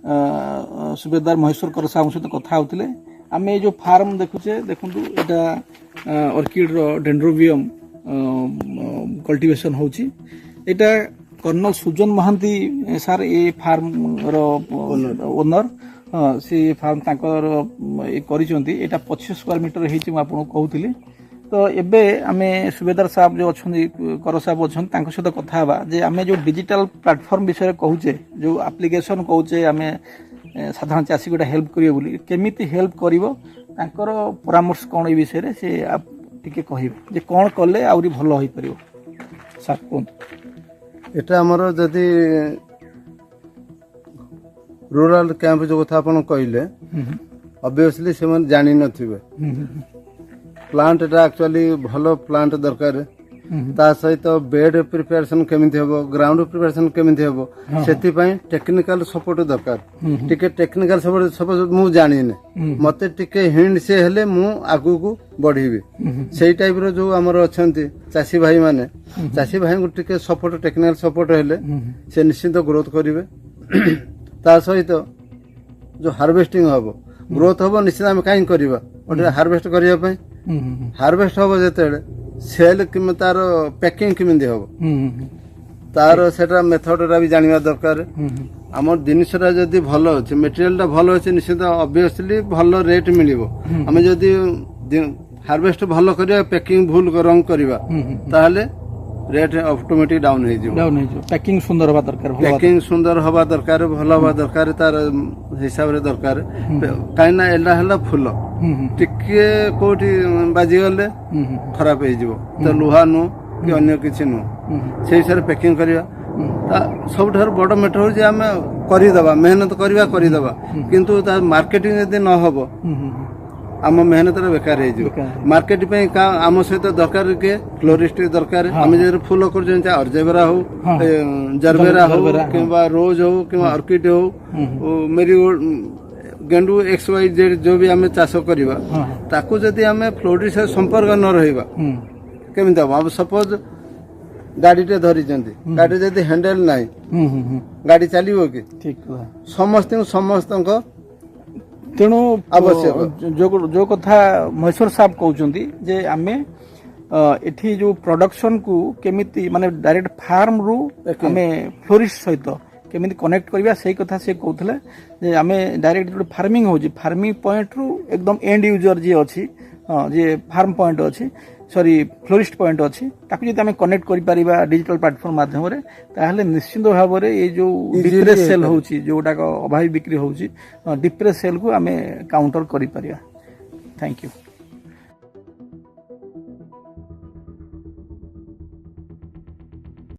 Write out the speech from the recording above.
सुबेदार महेश्वर कर साहब सहित कथा होते आम ये जो फार्म देखुचे देखु यहाँ अर्किड डेंड्रोबियम कल्टिवेशन होची एटा कर्नल सुजन महांती सार ये फार्म ओनर से फार्म तांकर करिसेंती एटा 25 स्क्वायर मीटर हेची म आपन कहउथिली तो एबे आमे सुबेदार साहब जो अछंती कर साहब अछन तांक सहित कथा हबा जे आमे जो डिजिटल प्लेटफॉर्म विषय कहूचे जो एप्लिकेशन कहूचे आमे साधारण चाषी गोटे हेल्प करियो बोली केमिति हेल्प करिवो तांकर परामर्श कोन ए विषय रे से आप टिके कहिबे जे कोन कले आउरी भलो होई परिवो सार कोन एटा हमर जदी रूरल कैंप जो कथा अपन कहले ऑब्वियसली से मन जानि नथिबे प्लांट एटा एक्चुअली भलो प्लांट दरकार ता सहित बेड प्रिपरेशन केमिति हेबो ग्राउंड प्रिपरेशन केमिति हेबो सेति पई टेक्निकल सपोर्ट दरकार टिके टेक्निकल सपोर्ट सपोज मु जानि ने मते टिके हिंड से हेले मु आगु को बढ़ीबी सेही टाइप रो जो हमर अछंती चासी भाई माने चासी भाई को टिके सपोर्ट टेक्निकल सपोर्ट हेले से निश्चित ग्रोथ करिवे ता सहित जो हार्वेस्टिंग हबो ग्रोथ हबो निश्चित हम काई करबा ओटे हार्वेस्ट करिया पई हार्वेस्ट हबो जेते सेल किमे तार पैकिंग किमे हबो तार सेटा मेथड रा भी जानिबा दरकार हमर जिनिसरा जदी भलो अछि मटेरियल टा भलो अछि निश्चित ऑब्वियसली भलो रेट मिलिबो हम जदी हार्वेस्ट भलो करिया पैकिंग भूल रंग करबा ताहले रेट ऑटोमेटिक डाउन हे जो पैकिंग सुंदर हवा दरकार पैकिंग सुंदर हवा दरकार भलो हवा दरकार तार हिसाब रे दरकार काइना एला हला फुल टिके कोठी बाजी गले खराब हे जिवो तो लुहा नु कि अन्य किछि नु सेही सर पैकिंग करिया सबठार बड़ मैटर हो जे हमें करि दबा मेहनत करि दबा किंतु ता मार्केटिंग यदि न हबो आम मेहनत बेकार हो मार्केट पे आम सहित दरकार के फ्लोरिस्ट दरकार आम जो फूल कर अर्जेबेरा हो जरबेरा हो कि रोज हो कि अर्किड हो मेरीगोल्ड गेंडू एक्स वाई जेड जो भी आम चाष करवा ताकू जदि आम फ्लोरिस्ट से संपर्क न रहा केमी हम अब सपोज गाड़ी टे धरी गाड़ी जदि हैंडल ना गाड़ी चलो कि समस्त तेणु जो कथा महेश्वर साहब कहते जे आमे एठी जो प्रोडक्शन को केमिति माने डायरेक्ट फार्म रु आमे फ्लोरिस्ट सहित केमिति कनेक्ट करबा सही कथा से कहथले जे आमे डायरेक्ट जो फार्मिंग होजी फार्मिंग पॉइंट रु एकदम एंड यूजर जे अछि जे फार्म पॉइंट अछि सॉरी फ्लोरिस्ट पॉइंट अच्छी ताकि जब आम कनेक्ट कर डिजिटल प्लेटफॉर्म माध्यम ताहले निश्चित भाव में ये जो डिप्रेस सेल होची जोटा अभावी बिक्री होची डिप्रेस सेल को आम काउंटर कर। Thank you.